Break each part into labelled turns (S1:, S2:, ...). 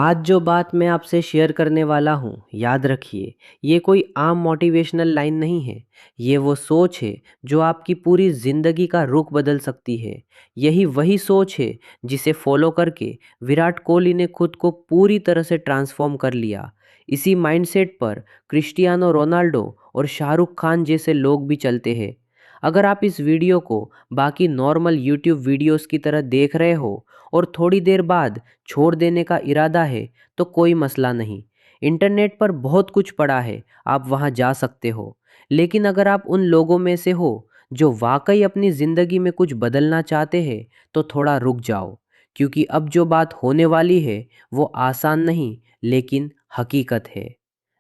S1: आज जो बात मैं आपसे शेयर करने वाला हूँ, याद रखिए, ये कोई आम मोटिवेशनल लाइन नहीं है। ये वो सोच है जो आपकी पूरी ज़िंदगी का रुख बदल सकती है। यही वही सोच है जिसे फॉलो करके विराट कोहली ने खुद को पूरी तरह से ट्रांसफॉर्म कर लिया। इसी माइंडसेट पर क्रिस्टियानो रोनाल्डो और शाहरुख खान जैसे लोग भी चलते हैं। अगर आप इस वीडियो को बाकी नॉर्मल यूट्यूब वीडियोस की तरह देख रहे हो और थोड़ी देर बाद छोड़ देने का इरादा है तो कोई मसला नहीं। इंटरनेट पर बहुत कुछ पड़ा है, आप वहाँ जा सकते हो। लेकिन अगर आप उन लोगों में से हो जो वाकई अपनी ज़िंदगी में कुछ बदलना चाहते हैं तो थोड़ा रुक जाओ, क्योंकि अब जो बात होने वाली है वो आसान नहीं लेकिन हकीकत है।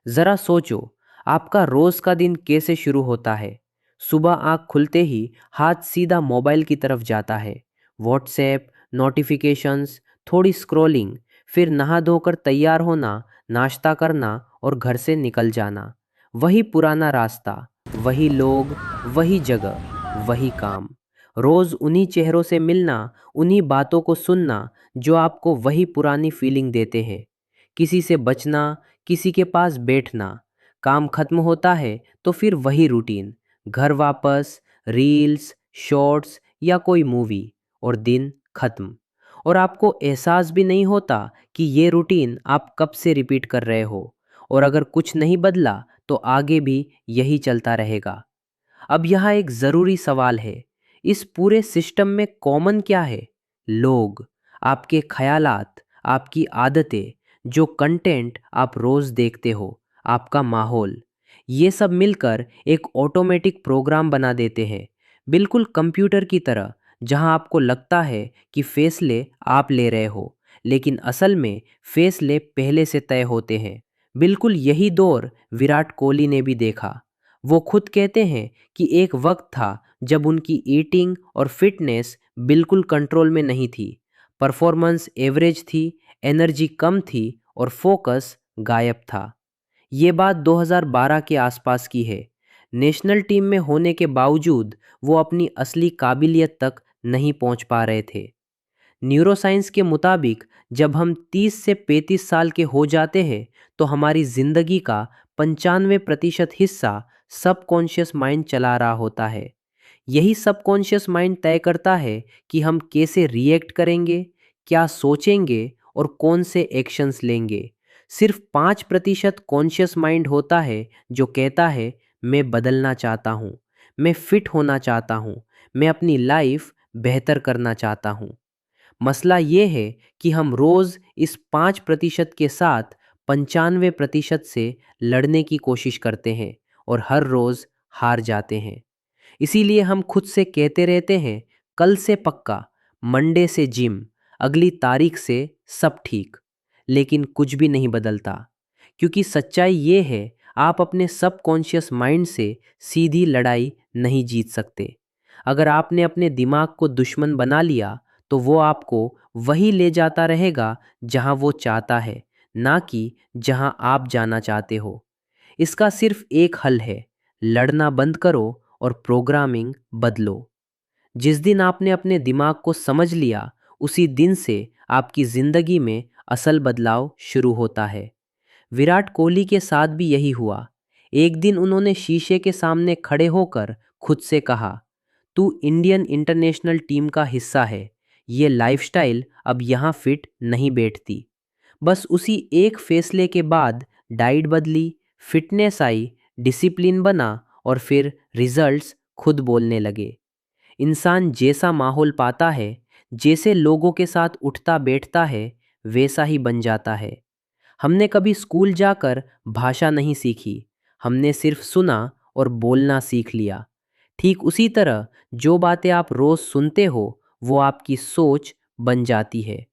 S1: ज़रा सोचो, आपका रोज़ का दिन कैसे शुरू होता है। सुबह आँख खुलते ही हाथ सीधा मोबाइल की तरफ जाता है। व्हाट्सएप, नोटिफिकेशंस, थोड़ी स्क्रॉलिंग, फिर नहा धोकर तैयार होना, नाश्ता करना और घर से निकल जाना। वही पुराना रास्ता, वही लोग, वही जगह, वही काम। रोज़ उन्हीं चेहरों से मिलना, उन्हीं बातों को सुनना जो आपको वही पुरानी फीलिंग देते हैं। किसी से बचना, किसी के पास बैठना। काम खत्म होता है तो फिर वही रूटीन, घर वापस, रील्स, शॉर्ट्स या कोई मूवी, और दिन खत्म। और आपको एहसास भी नहीं होता कि ये रूटीन आप कब से रिपीट कर रहे हो। और अगर कुछ नहीं बदला तो आगे भी यही चलता रहेगा। अब यहाँ एक ज़रूरी सवाल है, इस पूरे सिस्टम में कॉमन क्या है? लोग, आपके ख्यालात, आपकी आदतें, जो कंटेंट आप रोज़ देखते हो, आपका माहौल, ये सब मिलकर एक ऑटोमेटिक प्रोग्राम बना देते हैं, बिल्कुल कंप्यूटर की तरह, जहां आपको लगता है कि फैसले आप ले रहे हो, लेकिन असल में फैसले पहले से तय होते हैं। बिल्कुल यही दौर विराट कोहली ने भी देखा। वो खुद कहते हैं कि एक वक्त था जब उनकी ईटिंग और फिटनेस बिल्कुल कंट्रोल में नहीं थी। परफॉर्मेंस एवरेज थी, एनर्जी कम थी और फोकस गायब था। ये बात 2012 के आसपास की है। नेशनल टीम में होने के बावजूद वो अपनी असली काबिलियत तक नहीं पहुंच पा रहे थे। न्यूरोसाइंस के मुताबिक जब हम 30 से 35 साल के हो जाते हैं तो हमारी ज़िंदगी का 95% हिस्सा सबकॉन्शियस माइंड चला रहा होता है। यही सबकॉन्शियस माइंड तय करता है कि हम कैसे रिएक्ट करेंगे, क्या सोचेंगे और कौन से एक्शंस लेंगे। सिर्फ 5% कॉन्शियस माइंड होता है जो कहता है मैं बदलना चाहता हूँ, मैं फिट होना चाहता हूँ, मैं अपनी लाइफ बेहतर करना चाहता हूँ। मसला ये है कि हम रोज़ इस 5% के साथ 95% से लड़ने की कोशिश करते हैं और हर रोज़ हार जाते हैं। इसीलिए हम खुद से कहते रहते हैं, कल से पक्का, मंडे से जिम, अगली तारीख से सब ठीक। लेकिन कुछ भी नहीं बदलता, क्योंकि सच्चाई ये है, आप अपने सबकॉन्शियस माइंड से सीधी लड़ाई नहीं जीत सकते। अगर आपने अपने दिमाग को दुश्मन बना लिया तो वो आपको वही ले जाता रहेगा जहां वो चाहता है, ना कि जहां आप जाना चाहते हो। इसका सिर्फ एक हल है, लड़ना बंद करो और प्रोग्रामिंग बदलो। जिस दिन आपने अपने दिमाग को समझ लिया, उसी दिन से आपकी ज़िंदगी में असल बदलाव शुरू होता है। विराट कोहली के साथ भी यही हुआ। एक दिन उन्होंने शीशे के सामने खड़े होकर खुद से कहा, तू इंडियन इंटरनेशनल टीम का हिस्सा है, ये लाइफस्टाइल अब यहाँ फिट नहीं बैठती। बस उसी एक फैसले के बाद डाइट बदली, फिटनेस आई, डिसिप्लिन बना और फिर रिजल्ट्स खुद बोलने लगे। इंसान जैसा माहौल पाता है, जैसे लोगों के साथ उठता बैठता है, वैसा ही बन जाता है। हमने कभी स्कूल जाकर भाषा नहीं सीखी, हमने सिर्फ सुना और बोलना सीख लिया। ठीक उसी तरह जो बातें आप रोज़ सुनते हो वो आपकी सोच बन जाती है।